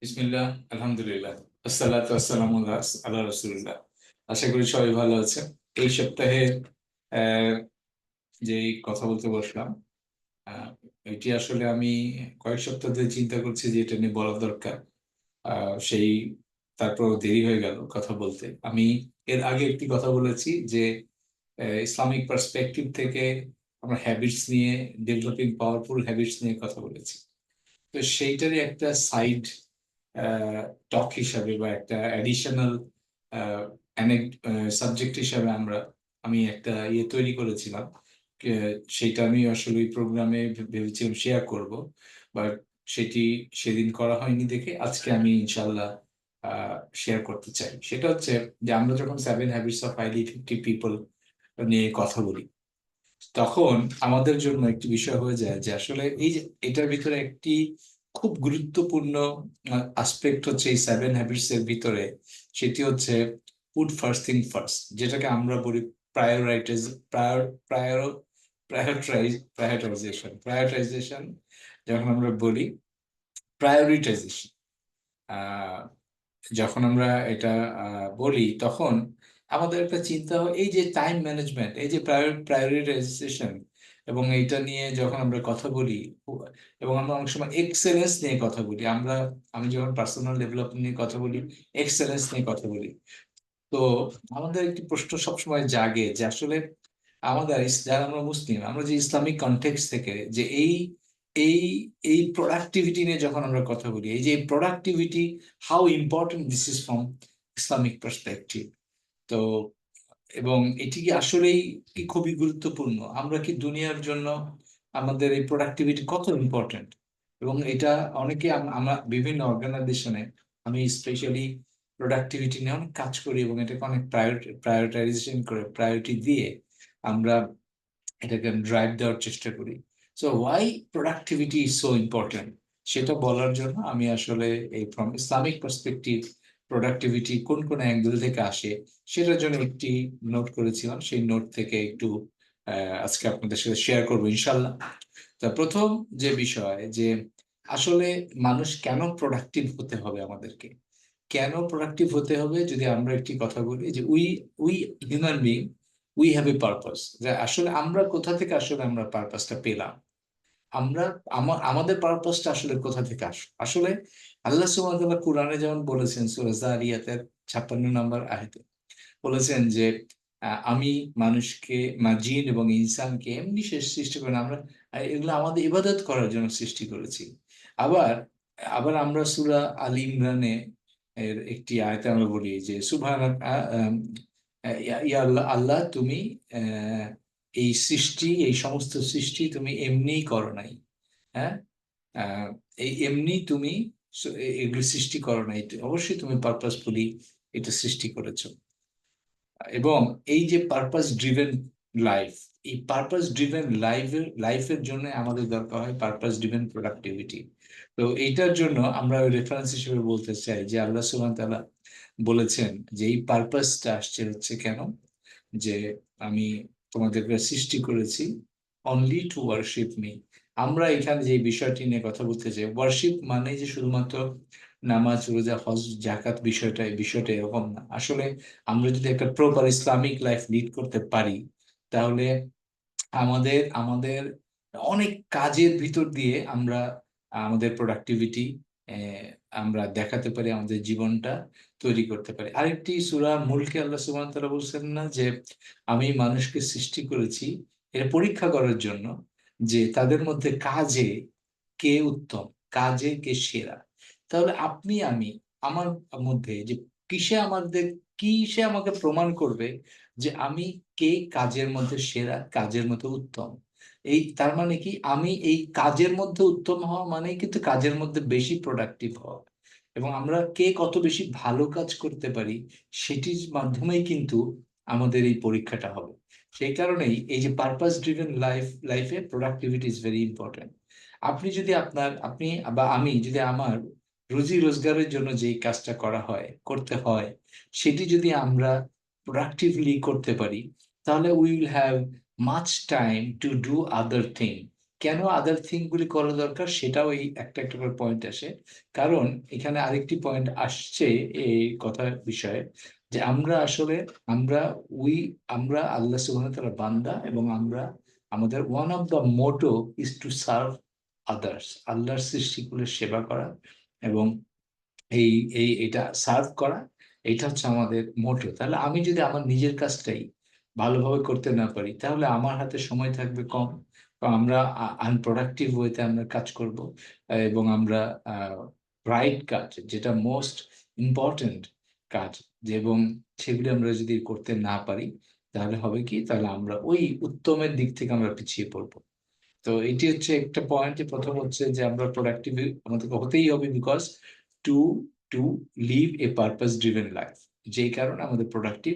বিসমিল্লাহ, আলহামদুলিল্লাহ, আসসালাতু ওয়াসসালামু আলা রাসূলিল্লাহ। আশা করি সবাই ভালো আছেন। এই সপ্তাহের আহ, যেই কথা বলতে বসলাম, আহ, এটি আসলে আমি কয়েক সপ্তাহ ধরে চিন্তা করছি যে এটা নিয়ে বলা দরকার। সেই তারপর দেরি হয়ে গেল কথা বলতে। আমি এর আগে একটি কথা বলেছি যে ইসলামিক পার্সপেক্টিভ থেকে আমরা হ্যাবিটস নিয়ে, ডেভেলপিং পাওয়ারফুল হ্যাবিটস নিয়ে কথা বলেছি। তো সেইটারই একটা সাইড টক হিসাবে বা একটা অ্যাডিশনাল সাবজেক্ট হিসাবে আমি একটা তৈরি করেছিলাম। সেটা আমি আসলে ওই প্রোগ্রামে ভেবেছিলাম শেয়ার করব, বাট সেটি সেদিন করা হয়নি দেখে আজকে আমি ইনশাল্লাহ শেয়ার করতে চাই। সেটা হচ্ছে যে আমরা যখন 7 habits of highly effective people নিয়ে কথা বলি, তখন আমাদের জন্য একটি বিষয় হয়ে যায় যে আসলে এই যে এটার ভিতরে একটি খুব গুরুত্বপূর্ণ আসপেক্ট হচ্ছে এই 7 হ্যাবিটস এর ভিতরে। সেটি হচ্ছে পুট ফার্স্ট থিং ফার্স্ট, যেটাকে আমরা বলি প্রায়োরাইটাইজ প্রায়োর প্রায়োরিটাইজেশন। যখন আমরা বলি প্রায়োরিটাইজেশন, যখন আমরা এটা বলি, তখন আমাদের একটা চিন্তা হয় এই যে টাইম ম্যানেজমেন্ট, এই যে প্রায়োরিটাইজেশন, এবং এইটা নিয়ে যখন আমরা কথা বলি, এবং আমরা অনেক সময় এক্সেলেন্স নিয়ে কথা বলি। আমি যখন পার্সোনাল ডেভেলপমেন্ট নিয়ে কথা বলি, এক্সেলেন্স নিয়ে কথা বলি, তো আমাদের একটি প্রশ্ন সবসময় জাগে যে আসলে যারা আমরা মুসলিম, আমরা যে ইসলামিক কনটেক্সট থেকে যে এই এই প্রোডাক্টিভিটি নিয়ে যখন আমরা কথা বলি, এই যে productivity, how important this is from Islamic perspective. তো এবং এটি কি আসলেই কি খুবই গুরুত্বপূর্ণ? আমরা কি দুনিয়ার জন্য আমাদের এই প্রোডাক্টিভিটি কত ইম্পর্টেন্ট? এবং এটা অনেকে আমরা বিভিন্ন অর্গানাইজেশনে, আমি স্পেশালি প্রোডাক্টিভিটি নিয়ে অনেক কাজ করি এবং এটাকে অনেক প্রায়োরিটাইজেশন করে, প্রায়োরিটি দিয়ে আমরা এটাকে ড্রাইভ দেওয়ার চেষ্টা করি। So why productivity is so important, সেটা বলার জন্য আমি আসলে এই ফ্রম ইসলামিক পার্সপেক্টিভ প্রোডাক্টিভিটি কোন কোন অ্যাঙ্গেল থেকে আসে সেটার জন্য একটি নোট করেছিলাম। সেই নোট থেকে একটু আজকে আপনাদের সাথে শেয়ার করবো ইনশাল্লাহ। তা প্রথম যে বিষয়, যে আসলে মানুষ কেন প্রোডাক্টিভ হতে হবে আমাদেরকে, কেন প্রোডাক্টিভ হতে হবে? যদি আমরা একটি কথা বলি যে we we human being, we have a purpose. যে আসলে আমরা কোথা থেকে আসলে আমরা পারপাসটা পেলাম? আমরা আমাদের পারপাসটা আসলে কোথা থেকে আসলে আল্লাহ সুবহানাহু ওয়া তাআলা কুরআনে যেমন বলেছেন সূরা যারিয়াতের 56 নম্বর আয়াতে বলেছেন যে আমি মানুষকে, জিন এবং ইনসানকে এমনি সৃষ্টি করেন, আমরা এগুলো আমাদের ইবাদত করার জন্য সৃষ্টি করেছি। আবার আবার আমরা সূরা আল ইমরানে এর একটি আয়াতে আমরা বলি যে ইয়া আল্লাহ, আল্লাহ তুমি আহ, এই সমস্ত সৃষ্টি তুমি এমনিই করো নাই। হ্যাঁ, আহ, এই এমনি তুমি এগুলো সৃষ্টি করো নাই, অবশ্যই তুমি পারপাসফুলি এটা সৃষ্টি করেছো। এবং এই যে পারপাস ড্রিভেন লাইফ, এই পারপাস ড্রিভেন লাইফের জন্য আমাদের দরকার হয় পারপাস ড্রিভেন প্রোডাক্টিভিটি। তো এইটার জন্য আমরা রেফারেন্স হিসেবে বলতে চাই যে আল্লাহ সুবহানাহু ওয়া তাআলা বলেছেন যে এই পারপাসটা আসছে হচ্ছে কেন, যে আমি তোমাদেরকে সৃষ্টি করেছি অনলি টু ওয়ার্শিপ মি। আমরা এখানে যে বিষয়টি নিয়ে কথা বলতে চাই, ওয়ার্শিপ মানে যে শুধুমাত্র নামাজ, রোজা, হজ, জাকাত, এই বিষয়টা এরকম না আসলে। আমরা যদি একটা প্রপার ইসলামিক লাইফ লিড করতে পারি, তাহলে আমাদের আমাদের অনেক কাজের ভিতর দিয়ে আমরা আমাদের প্রোডাক্টিভিটি আমরা দেখাতে পারি, আমাদের জীবনটা তৈরি করতে পারি। আরেকটি সূরা মুলকে আল্লাহ সুবহানাহু ওয়া তাআলা বলছেন না যে আমি মানুষকে সৃষ্টি করেছি এটা পরীক্ষা করার জন্য, যে তাদের মধ্যে কাজে কে উত্তম, কাজে কে সেরা। তাহলে আমি আমার মধ্যে যে কিসে আমাকে প্রমাণ করবে যে আমি কে কাজের মধ্যে সেরা, কাজের মধ্যে উত্তম? এই তার মানে কি, আমি এই কাজের মধ্যে উত্তম হওয়া মানে কিন্তু কাজের মধ্যে বেশি প্রোডাক্টিভ হওয়া। এবং আমরা কে কত বেশি ভালো কাজ করতে পারি সেটির মাধ্যমেই কিন্তু আমাদের এই পরীক্ষাটা হবে। সেই কারণেই এই যে পারপাস ড্রিভেন লাইফে প্রোডাক্টিভিটি ইজ ভেরি ইম্পর্টেন্ট। আপনি বা আমি যদি আমার রুজি রোজগারের জন্য যেই কাজটা করতে হয়, সেটি যদি আমরা প্রোডাক্টিভলি করতে পারি, তাহলে we will have much time to do other thing. কেন আদার থিং গুলি করা দরকার সেটাও এই একটা একটা করে পয়েন্ট আসে। কারণ এখানে আরেকটি পয়েন্ট আসছে এই কথার বিষয়ে, যে আমরা আসলে আমরা উই আমরা আল্লাহ সুবহানাহু ওয়া তাআলার বান্দা, এবং আমরা আমাদের one of the motto is to serve others, আল্লাহর সৃষ্টিকুলের সেবা করা, এবং এই এটা সার্ভ করা, এটা হচ্ছে আমাদের মোটো। তাহলে আমি যদি আমার নিজের কাজটাই ভালোভাবে করতে না পারি, তাহলে আমার হাতে সময় থাকবে কম, বা আমরা আনপ্রোডাক্টিভ ওয়েতে আমরা কাজ করব, এবং আমরা রাইট কাজ, যেটা মোস্ট ইম্পর্টেন্ট কাজ, এবং সেগুলি আমরা যদি করতে না পারি, তাহলে হবে কি, তাহলে আমরা ওই উত্তমের দিক থেকে আমরা পিছিয়ে পড়বো। তো এটি হচ্ছে একটা পয়েন্ট, যে প্রথম হচ্ছে যে আমরা প্রোডাক্টিভ আমাদেরকে হতেই হবে, because to to live a purpose driven life, যেই কারণে আমাদের প্রোডাক্টিভ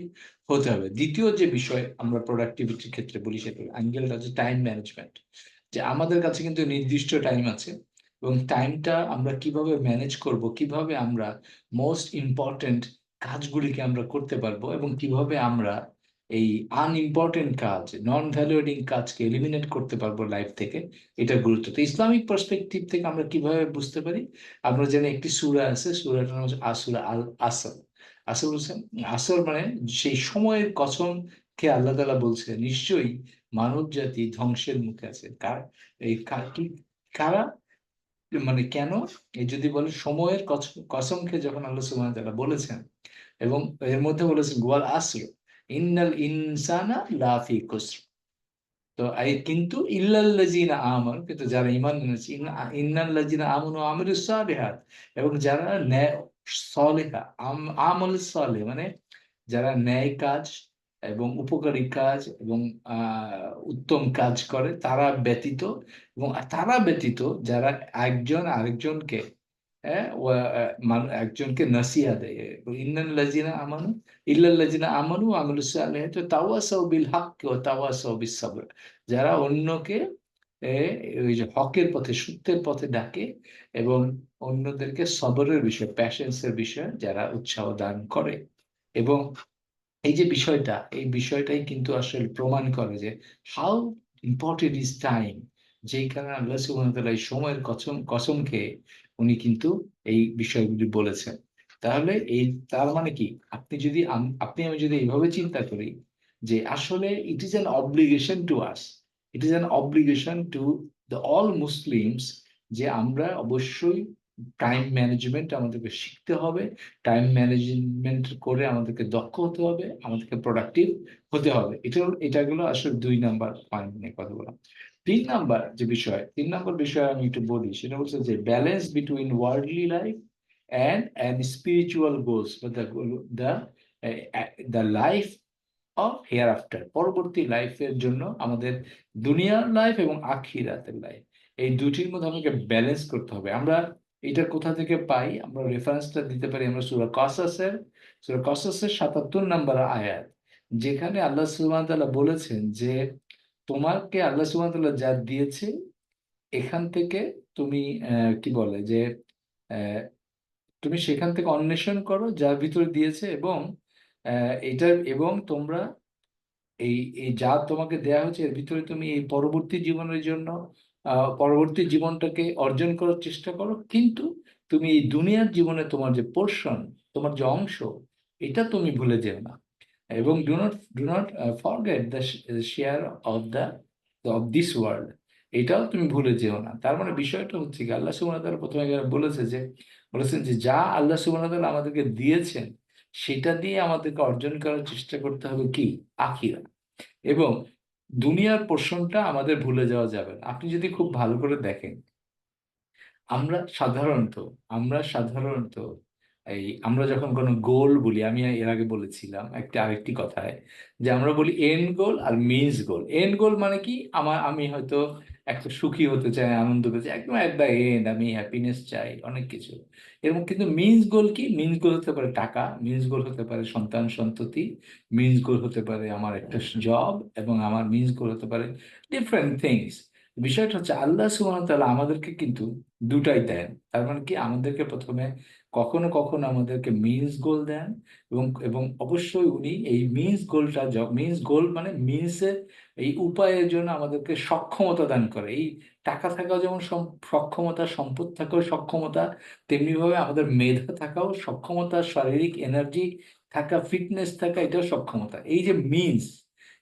হতে হবে। দ্বিতীয় যে বিষয় আমরা প্রোডাক্টিভিটির ক্ষেত্রে বলি, সেটা অ্যাঙ্গেলটা হচ্ছে টাইম ম্যানেজমেন্ট। যে আমাদের কাছে কিন্তু নির্দিষ্ট টাইম আছে, এবং টাইমটা আমরা কিভাবে ম্যানেজ করব, কিভাবে আমরা মোস্ট ইম্পর্টেন্ট কাজগুলিকে আমরা করতে পারবো, এবং কিভাবে আমরা এই আনইম্পর্টেন্ট কাজ, নন ভ্যালুয়েটিং কাজকে এলিমিনেট করতে পারবো লাইফ থেকে, এটা গুরুত্ব। তো ইসলামিক পার্সপেক্টিভ থেকে আমরা কিভাবে বুঝতে পারি, আমরা জানি একটি সূরা আছে, সূরাটার নাম হচ্ছে আসুরা আল আসর। আসর বলছেন, আসর মানে সেই সময়ের কসম খেয়ে আল্লাহ তাআলা বলছে, নিশ্চয়ই মানব জাতি ধ্বংসের মুখে আছে। কারা, মানে কেন, এই যদি বলে সময়ের কসম খেয়ে যখন আল্লাহ সুবহানাহু ওয়া তাআলা বলেছেন, এবং এর মধ্যে বলেছেন ওয়াল আসর ইন্নাল ইনসানা লাফি খুসর। তো এই কিন্তু ইল্লাল্লাযিনা আমানু, কিন্তু যারা ঈমান এনেছে, ইন্নাল্লাযিনা আমানু ওয়া আমিলুস সালিহাত, এবং যারা ন্যায় সলিহা, আমল সলিহ মানে যারা ন্যায় কাজ এবং উপকারী কাজ এবং উত্তম কাজ করে, তারা ব্যতীত, এবং তারা ব্যতীত যারা একজন আরেকজনকে একজনকে নসিহা দেয়। ইন্নাল্লাযিনা আমানু ইল্লাল্লাযিনা আমানু ওয়া আমিলুস সালিহাতি তাওয়াসাউ বিল হক্কি ওয়া তাওয়াসাউ বিস সবর। যারা অন্যকে এ, ওই যে হকের পথে, সত্যের পথে ডাকে, এবং অন্যদেরকে সবরের বিষয়, প্যাশেন্সের বিষয়ে যারা উৎসাহ দান করে। এবং এই যে বিষয়টা, এই বিষয়টাই কিন্তু আসলে প্রমাণ করে যে হাউ ইম্পর্টেন্ট ইজ টাইম, যেই কারণে আল্লাহ সুবহানাহু ওয়া তাআলা এই সময়ের কসম কসম খেয়ে উনি কিন্তু এই বিষয়গুলি বলেছেন। তাহলে এই, তার মানে কি, আপনি যদি আপনি আমি যদি এইভাবে চিন্তা করি, যে আসলে it is an obligation to us, it is an obligation to the all Muslims, যে আমরা অবশ্যই টাইম ম্যানেজমেন্ট আমাদেরকে শিখতে হবে, টাইম ম্যানেজমেন্ট করে আমাদেরকে দক্ষ হতে হবে, আমাদেরকে প্রোডাক্টিভ হতে হবে। এটাগুলো আসলে 2 নাম্বার পয়েন্ট নিয়ে কথা বললাম। 3 নাম্বার যে বিষয়, 3 নাম্বার বিষয় আমি একটু বলি, সেটা হচ্ছে যে balance between worldly life and spiritual goals, বা the life of here after, পরবর্তী লাইফের জন্য আমাদের দুনিয়ার লাইফ এবং আখিরাতের লাইফ, এই দুটির মধ্যে আমাকে ব্যালেন্স করতে হবে। আমরা এটা কোথা থেকে পাই, আমরা রেফারেন্সটা দিতে পারি আমরা সূরা কসাসের 77 নাম্বার আয়াত, যেখানে আল্লাহ সুবহানাহু ওয়া তাআলা বলেছেন যে তোমাকে আল্লাহ সুবহানাহু ওয়া তাআলা যা দিয়েছে, এখান থেকে তুমি কি বলে যে আহ, তুমি সেখান থেকে অন্বেষণ করো যার ভিতরে দিয়েছে, এবং এটার, এবং তোমরা এই এই যা তোমাকে দেয়া হচ্ছে এর ভিতরে তুমি এই পরবর্তী জীবনের জন্য পরবর্তী জীবনটাকে অর্জন করার চেষ্টা করো, কিন্তু তুমি এই দুনিয়ার জীবনে তোমার যে পোর্শন, তোমার যে অংশ, এটা তুমি ভুলে যেও না, এবং do not forget the share of this world, এটাও তুমি ভুলে যেও না। তার মানে বিষয়টা হচ্ছে কি, আল্লাহ সুবহানাহু ওয়া তাআলা প্রথমে এখানে বলেছেন যে যা আল্লাহ সুবহানাহু ওয়া তাআলা আমাদেরকে দিয়েছেন, সেটা দিয়ে আমাদেরকে অর্জন করার চেষ্টা করতে হবে কি, আখিরাত। এবং দুনিয়ার পোর্শনটা আমাদের ভুলে যাওয়া যাবে না। আপনি যদি খুব ভালো করে দেখেন, আমরা সাধারণত আমরা সাধারণত আমরা যখন কোনো গোল বলি, আমি এর আগে বলেছিলাম আরেকটি কথায়, যে আমরা বলি এন্ড গোল আর মিনস গোল। এন্ড গোল মানে কি, আমি হয়তো একটা সুখী হতে চাই, আনন্দ পেতে চাই, একদম এট দ্য এন্ড আমি হ্যাপিনেস চাই, অনেক কিছু। এবং কিন্তু মিনস গোল কি, মিনস গোল হতে পারে টাকা, মিনস গোল হতে পারে সন্তান সন্ততি, মিনস গোল হতে পারে আমার একটা জব, এবং আমার মিনস গোল হতে পারে ডিফারেন্ট থিংস। বিষয়টা হচ্ছে আল্লাহ সুবহানাহু ওয়া তাআলা আমাদেরকে কিন্তু দুটাই দেন। তার মানে কি, আমাদেরকে প্রথমে কখনো কখনো আমাদেরকে মিনস গোল দেন, এবং অবশ্যই উনি এই মিনস গোল মানে মিনসের এই উপায়ের জন্য আমাদেরকে সক্ষমতা দান করে। এই টাকা থাকাও যেমন সক্ষমতা, সম্পদ থাকাও সক্ষমতা, তেমনি ভাবে আমাদের মেধা থাকাও সক্ষমতা, শারীরিক এনার্জি থাকা, ফিটনেস থাকা, এটাও সক্ষমতা। এই যে মিনস,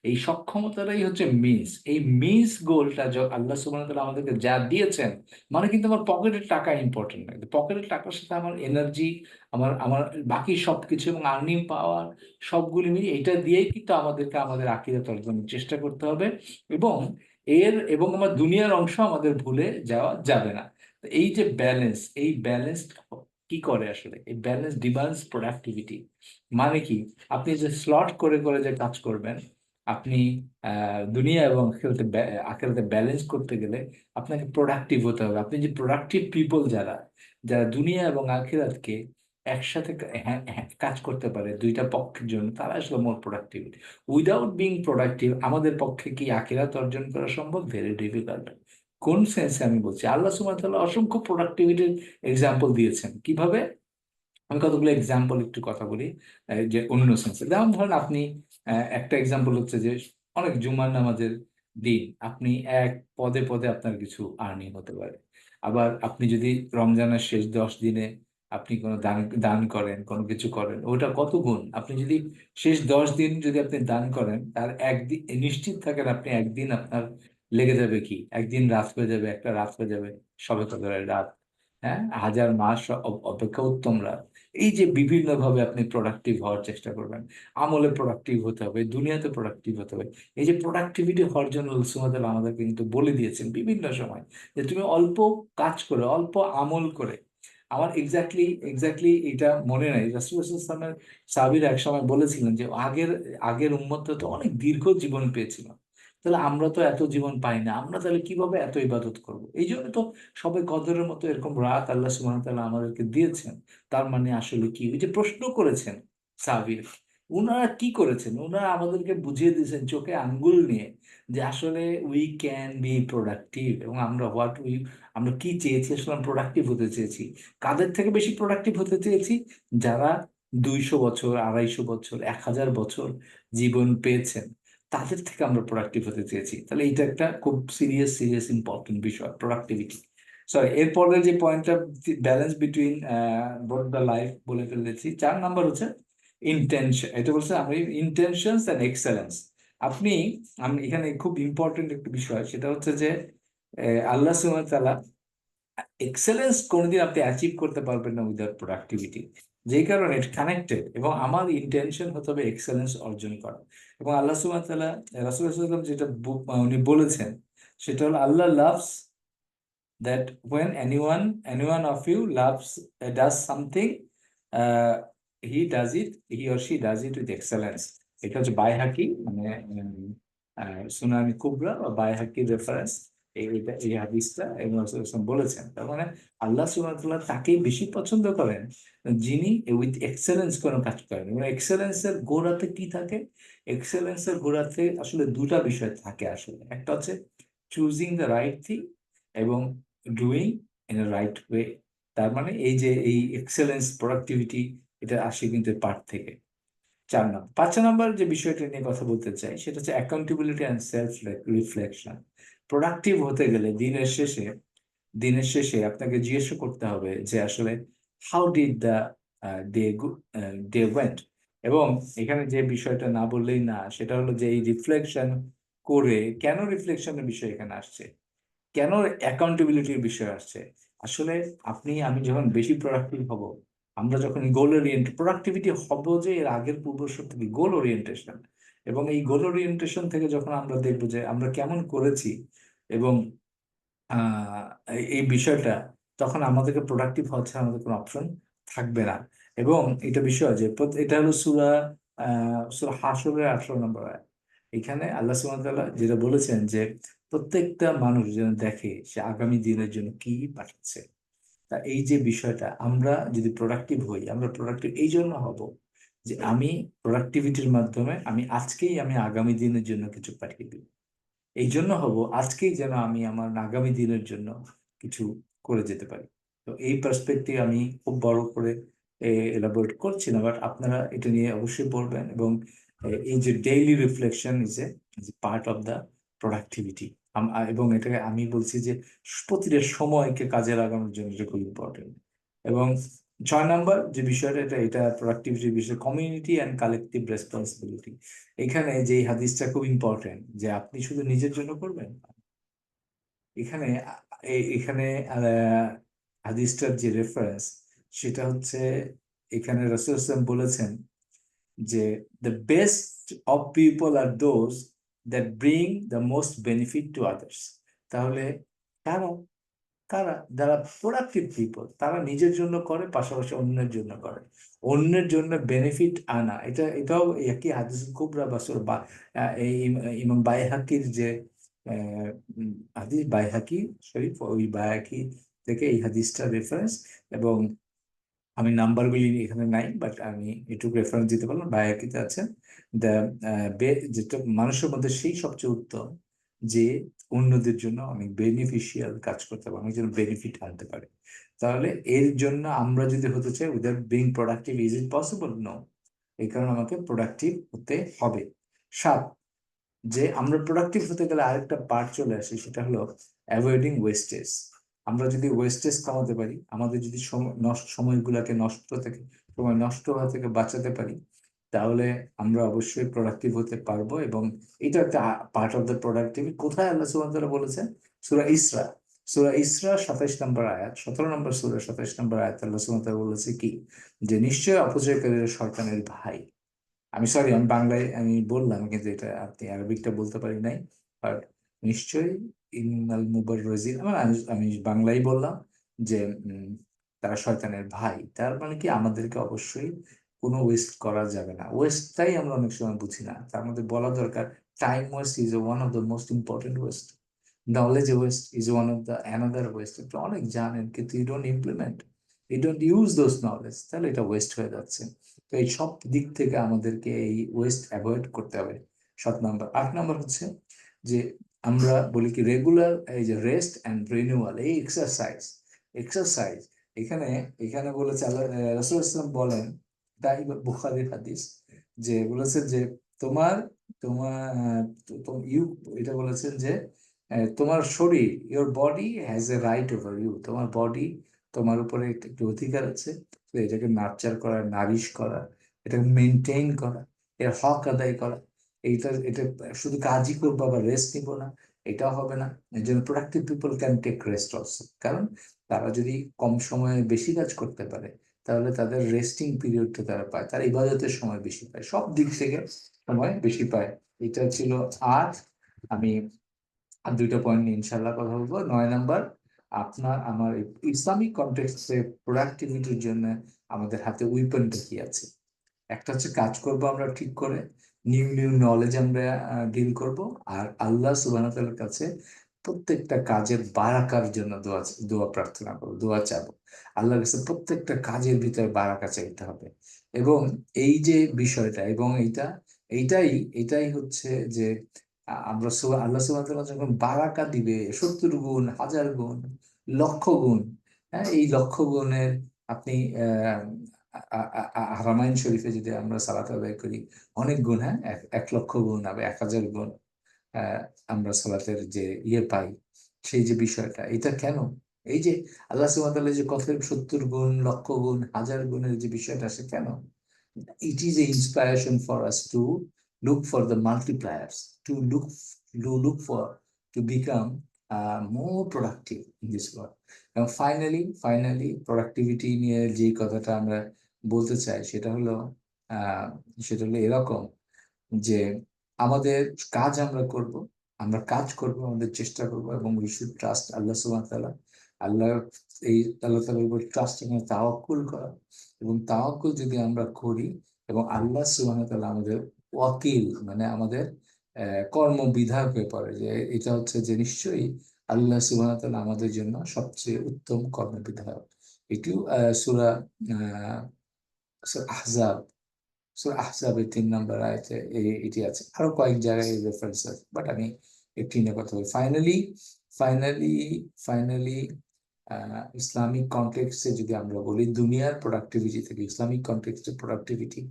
এই সক্ষমতাটাই হচ্ছে মিন্স। এই মিন্স গোলটা আল্লাহ সুবহানাহু ওয়া তাআলা আমাদেরকে যা দিয়েছেন, মানে কিন্তু আমার পকেটের টাকা ইম্পর্টেন্ট নয়। পকেটের টাকার সাথে আমার এনার্জি, আমার আমার বাকি সবকিছু এবং আর্নিং পাওয়ার সবগুলি মিলিয়ে এটা দিয়েই কিন্তু আমাদেরকে আমাদের আকিরাত অর্জনের চেষ্টা করতে হবে। এবং এবং আমার দুনিয়ার অংশ আমাদের ভুলে যাওয়া যাবে না। তো এই যে ব্যালেন্স, এই ব্যালেন্স কি করে আসলে? এই ব্যালেন্স ডিমান্ডস প্রোডাক্টিভিটি। মানে কি, আপনি যে স্লট করে করে যে কাজ করবেন, আপনি দুনিয়া এবং আখিরাতে ব্যালেন্স করতে গেলে আপনাকে প্রোডাক্টিভ হতে হবে। আপনি যে প্রোডাক্টিভ পিপল, যারা যারা দুনিয়া এবং আখিরাতকে একসাথে কাজ করতে পারে দুইটা পক্ষের জন্য, তারা আসলে মোর প্রোডাক্টিভ। উইদাউট বিং প্রোডাক্টিভ আমাদের পক্ষে কি আখিরাত অর্জন করা সম্ভব? Very difficult. কোন সেন্সে আমি বলছি, আল্লাহ সুবহানাহু ওয়া তাআলা অসংখ্য প্রোডাক্টিভিটির এক্সাম্পল দিয়েছেন। কিভাবে? আমি কতগুলো এক্সাম্পল একটু কথা বলি। যে অন্য সেন্সে, যেমন ধরেন আপনি, একটা এক্সাম্পল হচ্ছে যে অনেক জুমার নামাজের দিন আপনি এক পদে পদে আপনার কিছু আর্নিং হতে পারে। আবার আপনি যদি রমজানের শেষ 10 দিনে আপনি কোনো দান দান করেন, কোনো কিছু করেন, ওটা কত গুণ। আপনি যদি শেষ 10 দিন যদি আপনি দান করেন, তার একদিন নিশ্চিত থাকেন আপনি একদিন আপনার লেগে যাবে কি, একদিন রাত হয়ে যাবে, একটা রাত হয়ে যাবে সবে কদরের রাত। হ্যাঁ, 1000 মাস অপেক্ষা উত্তম রাত। এই যে বিভিন্ন ভাবে আপনি প্রোডাক্টিভ হওয়ার চেষ্টা করবেন, আমলে প্রোডাক্টিভ হতে হবে, দুনিয়াতে প্রোডাক্টিভ হতে হবে। এই যে প্রোডাক্টিভিটি হওয়ার জন্য সুমাতাল আমাদেরকে কিন্তু বলে দিয়েছেন বিভিন্ন সময়, যে তুমি অল্প কাজ করে, অল্প আমল করে। আমার এক্স্যাক্টলি এক্স্যাক্টলি এটা মনে নাই, রাসূলুল্লাহ সাল্লাল্লাহু আলাইহি ওয়াসাল্লামের সাহাবীরা এক সময় বলেছিলেন যে আগের আগের উম্মতরা তো অনেক দীর্ঘ জীবন পেয়েছিল, তাহলে আমরা তো এত জীবন পাই না, আমরা তাহলে কিভাবে এত ইবাদত করব? এই জন্য তো সবে কদরের মতো এরকম রাত আল্লাহ সুবহানাহু ওয়া তাআলা আমাদেরকে দিয়েছেন। তার মানে আসলে কি, ওই যে প্রশ্ন করেছেন সাবির, উনারা কি করেছেন? উনারা আমাদেরকে বুঝিয়ে দিয়েছেন চোখে আঙ্গুল নিয়ে, যে আসলে উই ক্যান বি প্রোডাক্টিভ। এবং আমরা কি চেয়েছি আসলে? প্রোডাক্টিভ হতে চেয়েছি। কাদের থেকে বেশি প্রোডাক্টিভ হতে চেয়েছি? যারা 200 বছর, 250 বছর, 1000 বছর জীবন পেয়েছেন, তাদের থেকে আমরা প্রোডাক্টিভ হতে চেয়েছি। তাহলে এটা একটা খুব সিরিয়াস সিরিয়াস ইম্পর্টেন্ট বিষয়, প্রোডাক্টিভিটি। সরি, এরপরের যে পয়েন্টটা, balance between both the life বলে ফেলেছি। 4 নাম্বার হচ্ছে ইন্টেনশন। এটা বলছে আমি ইন্টেনশনস এন্ড এক্সেলেন্স। আপনি, আমি এখানে খুব ইম্পর্টেন্ট একটা বিষয়, সেটা হচ্ছে যে আল্লাহ সুবহানাহু ওয়া তাআলা এক্সেলেন্স কোনোদিন আপনি অ্যাচিভ করতে পারবেন না উইদাউট প্রোডাক্টিভিটি। যেই কারণে এটা কানেক্টেড, এবং আমার ইন্টেনশন হতে হবে এক্সেলেন্স অর্জন করা। এবং আল্লাহ সুবহানাহু ওয়া তাআলা, রাসূল সাল্লাল্লাহু আলাইহি ওয়াসাল্লাম যেটা উনি বলেছেন, সেটা হলো আল্লাহ loves that when anyone of you loves does something, he or she does it with excellence. এটা হচ্ছে বাইহাকি, মানে সুনানি কুবরা বা বাইহাকি রেফারেন্স। এই হাদিসটা এবং রাসূল সাল্লাল্লাহু আলাইহি ওয়াসাল্লাম বলেছেন, তার মানে আল্লাহ সুবহানাহু ওয়া তাআলা তাকেই বেশি পছন্দ করেন যিনি উইথ এক্সেলেন্স কোনো কাজ করেন। এবং এক্সেলেন্সের গোড়াতে কি থাকে? এক্সেলেন্সের গোড়াতে আসলে দুটা বিষয় থাকে আসলে। একটা হচ্ছে চুজিং দ্য রাইট থিং, এবং doing in a right way. তার মানে এই যে এই এক্সেলেন্স, প্রোডাক্টিভিটি, এটা আসে কিন্তু পার্ট থেকে। 4 নম্বর, 5 নম্বর যে বিষয়টা নিয়ে কথা বলতে চাই, সেটা হচ্ছে accountability and self reflection. Productive হতে গেলে দিনের শেষে আপনাকে জিজ্ঞেস করতে হবে যে আসলে how did the day day went. এবং এখানে যে বিষয়টা না বললেই না, সেটা হলো যে এই রিফ্লেকশন করে, কেন রিফ্লেকশনের বিষয় এখানে আসছে, কেন অ্যাকাউন্টেবিলিটির বিষয় আসছে? আসলে আমি যখন বেশি প্রোডাক্টিভ হব, আমরা যখন গোল ওরিয়েন্টেড প্রোডাক্টিভিটি হব, যে এর আগের পূর্বশর্ত কি গোল ওরিয়েন্টেশন। এবং এই গোল ওরিয়েন্টেশন থেকে যখন আমরা দেখবো যে আমরা কেমন করেছি, এবং আহ এই বিষয়টা, তখন আমাদেরকে প্রোডাক্টিভ হচ্ছে, আমাদের কোনো অপশন থাকবে না। এবং এটা বিষয় যে এটা হলো সূরা হাশরের 18 নম্বর আয়াত। এখানে আল্লাহ সুবহানাহু ওয়া তাআলা যেটা বলেছেন যে প্রত্যেকটা মানুষ যেন দেখে সে আগামী দিনের জন্য কি পাঠাচ্ছে। তা এই যে বিষয়টা, আমরা যদি প্রোডাক্টিভ হই, আমরা প্রোডাক্টিভ এই জন্য হব যে আমি প্রোডাক্টিভিটির মাধ্যমে আমি আজকেই আমি আগামী দিনের জন্য কিছু পাঠিয়ে দিই। এই জন্য হব আজকেই যেন আমি আমার আগামী দিনের জন্য কিছু করে যেতে পারি। তো এই পার্সপেক্টিভ আমি খুব বড় করে এলাবোরেট করছি না, বাট আপনারা এটা নিয়ে অবশ্যই পড়বেন। এবং এই যে daily reflection is a part of the productivity. এবং এটাকে আমি বলছি যে প্রতিটা সময়কে কাজে লাগানোর জন্য এটা খুব ইম্পর্টেন্ট। এবং 6 নম্বর যে বিষয়টা, এটা এটা প্রোডাক্টিভিটির বিষয়, কমিউনিটি অ্যান্ড কালেকটিভ রেসপন্সিবিলিটি। এখানে যে এই হাদিসটা খুব ইম্পর্টেন্ট, যে আপনি শুধু নিজের জন্য করবেন এখানে। এখানে হাদিসটার যে রেফারেন্স সেটা হচ্ছে, এখানে রাসূল সাল্লাল্লাহু আলাইহি ওয়াসাল্লাম বলেছেন যে the best of people are those that bring the most benefit to others. তাহলে কারা কারা যারা প্রোডাক্টিভ পিপল, তারা নিজের জন্য করে, পাশাপাশি অন্যের জন্য করে। অন্যের জন্য বেনিফিট আনা, এটাও একই হাদিস কুবরা বা সূরা বা এই ইমাম বাইহাকির যে আহ, হাদিস, বাইহাকি শরীফ, ওই বাইহাকি থেকে এই হাদিসটা রেফারেন্স। এবং আমি নাম্বারগুলি এখানে নাই, বাট আমি একটু রেফারেন্স দিতে পারলাম, বায়াকিতে আছে। দ্য যেটা মানুষের মধ্যে সেই সবচেয়ে উত্তম, যে অন্যদের জন্য অনেক বেনিফিশিয়াল কাজ করতে পারে, অনেক জন্য বেনিফিট আনতে পারে। তাহলে এর জন্য আমরা যদি হতে চাই without being productive, is it possible? No. এই কারণে আমাকে প্রোডাক্টিভ হতে হবে। 7, যে আমরা প্রোডাক্টিভ হতে গেলে আরেকটা পার্ট চলে আসে, সেটা হলো অ্যাভয়েডিং ওয়েস্টেজ। আমরা যদি ওয়েস্টেজ কমাতে পারি, আমাদের যদি সময়গুলোকে নষ্ট থেকে, সময় নষ্ট হওয়া থেকে বাঁচাতে পারি, তাহলে আমরা অবশ্যই প্রোডাক্টিভ হতে পারবো। এবং এটা একটা পার্ট অফ দ্য প্রোডাক্টিভিটি। কোথায় আল্লাহ সুবহানাহু ওয়া তাআলা বলেছেন? সূরা ইসরা, সূরা ইসরা 27 নম্বর আয়াত, 17 নম্বর সূরা 27 নম্বর আয়াত, আল্লাহ সুবহানাহু ওয়া তাআলা বলেছে কি, যে নিশ্চয় অপচয়কারীরা শয়তানের ভাই। আমি সরি, আমি বাংলায় আমি বললাম, কিন্তু এটা আপনি আরবিকটা বলতে পারি নাই। বাট নিশ্চয়ই ইন্নাল মুবাররিজিন, আমি বাংলায় বললাম যে তারা শয়তানের ভাই। তার মানে কি, আমাদেরকে অবশ্যই কোনো ওয়েস্ট করা যাবে না। ওয়েস্টটাই আমরা অনেক সময় বুঝি না, তার মধ্যে বলা দরকার time waste is one of the most important waste. Knowledge waste is one of the another waste. আপনি অনেক জানেন কিন্তু you don't implement, you don't use those knowledge, তাহলে এটা ওয়েস্ট হয়ে যাচ্ছে। তো এই সব দিক থেকে আমাদেরকে এই ওয়েস্ট অ্যাভয়েড করতে হবে। 7 নম্বর। 8 নম্বর হচ্ছে যে আমরা বলি কি, রেগুলার এই যে রেস্ট অ্যান্ড রিনিউয়াল, এই এক্সারসাইজ, এক্সারসাইজ এখানে এখানে বলেছে আল্লাহ রাসূল ইসলাম বলেন, তাই বুখারীর হাদিস, যে বলেছেন যে তোমার তোমার ইউ, এটা বলেছেন যে তোমার শরীর, your body has a right over you, তোমার বডি তোমার উপরে একটি অধিকার আছে। তো এটাকে নার্চার করা, নারিশ করা, এটাকে মেনটেন করা, এর হক আদায় করা। এটা শুধু কাজই করবো আবার রেস্ট নিবো না, এটাও হবে না। এর জন্য productive people can take rest also. কারণ তারা যদি কম সময়ে বেশি কাজ করতে পারে, তাহলে তাদের রেস্টিং পিরিয়ডটা তারা পায়, তারা ইবাদতের সময় বেশি পায়, সব দিক থেকে সময় বেশি পায়। এটা ছিল। আর আমি আর দুইটা পয়েন্ট নিয়ে ইনশাল্লাহ কথা বলবো। 9 নম্বর, আপনার আমার ইসলামিক কনটেক্সটে প্রোডাক্টিভিটির জন্য আমাদের হাতে উইপনটা কি আছে। একটা হচ্ছে কাজ করব আমরা ঠিক করে, নিউ নিউ নলেজ আমরা ডিল করব। আর আল্লাহ সুবহানাহু ওয়া তাআলার কাছে প্রত্যেকটা কাজের বারাকার জন্য দোয়া দোয়া প্রার্থনা করবো, দোয়া চাবো। আল্লাহর কাছে প্রত্যেকটা কাজের ভিতরে বারাকা চাইতে হবে। এবং এই যে বিষয়টা, এবং এইটাই এটাই হচ্ছে যে আমরা আল্লাহ সুবহানাহু ওয়া তাআলা যখন বারাকা দিবে 70 গুণ, 1000 গুণ, লক্ষ গুণ, হ্যাঁ, এই লক্ষ গুণের আপনি হারামাইন শরীফে যদি আমরা সালাত আদায় করি, অনেক গুণ, হ্যাঁ, 1 লক্ষ গুণ, আবার 1000 গুণ আহ, আমরা সালাতের যে পাই, সেই যে বিষয়টা, এটা কেন? এই যে আল্লাহ সুবহানাহু ওয়া তাআলা যে কথার 70 গুণ, লক্ষ গুণ, 1000 গুণের যে বিষয়টা আসে কেন? It is an inspiration for us to look for the multipliers, to look for, to become more productive in this world. এবং ফাইনালি প্রোডাক্টিভিটি নিয়ে যে কথাটা আমরা বলতে চাই, আহ, সেটা হলো এরকম, যে আমাদের কাজ আমরা কাজ করব, আমাদের চেষ্টা করব, এবং উই শুড ট্রাস্ট আল্লাহ সুবহানাহু ওয়া তাআলা। আল্লাহ এই আল্লাহ তাআলার উপর ট্রাস্ট এবং তাওয়াক্কুল করা। এবং তাওয়াক্কুল যদি আমরা করি, এবং আল্লাহ সুবহানাহু ওয়া তাআলা আমাদের ওয়াকিল, মানে আমাদের কর্মবিধায়ক হয়ে পড়ে, যে এটা হচ্ছে যে নিশ্চয়ই আল্লাহ সুবহানাহু ওয়া তাআলা আমাদের জন্য সবচেয়ে উত্তম কর্মবিধায়ক। এটিও সূরা আহজাব, সূরা আহজাবের 3 নম্বর আয়াতে এটি আছে, আরো কয়েক জায়গায় রেফারেন্স আছে, বাট আমি একটু নিয়ে কথা বলি। ফাইনালি ইসলামিক কনটেক্সটে যদি আমরা বলি, দুনিয়ার প্রোডাক্টিভিটি থেকে ইসলামিক কনটেক্সটের প্রোডাক্টিভিটি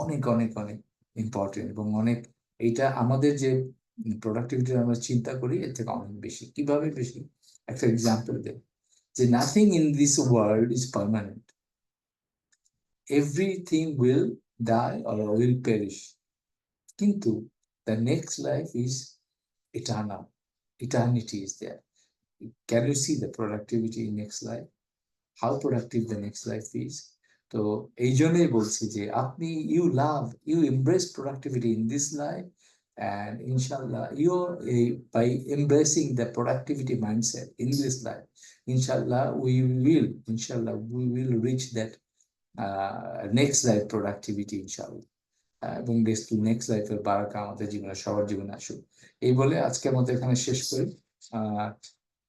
অনেক অনেক অনেক ইম্পর্টেন্ট, এবং অনেক, এইটা আমাদের যে প্রোডাক্টিভিটি আমরা চিন্তা করি এর থেকে অনেক বেশি। কিভাবে বেশি? একটা এক্সাম্পল দেয় যে nothing in this world is permanent, everything will die or will perish, কিন্তু the next life is eternal, eternity is there. Can you see the productivity in next life? How productive the next life is? তো এই জন্যই বলছি যে আপনি you embrace productivity in this life, and inshallah by embracing the productivity mindset in this life, inshallah we will reach that next life productivity, inshallah. এবং next লাইফের বারাকা আমাদের জীবনে, সবার জীবনে আসুক। এই বলে আজকের মতো এখানে শেষ করি।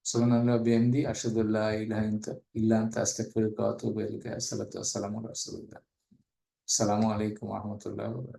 সুবহানাল্লাহ বিহামদি, আশহাদু আল্লা ইলাহা ইল্লা আনতা আস্তাগফিরুকা ওয়া আতুবু ইলাইক। আসসালাতু ওয়াসসালামু আলা রাসূলিল্লাহ। আসসালামু আলাইকুম ওয়া রাহমাতুল্লাহি ওয়া বারাকাতুহু।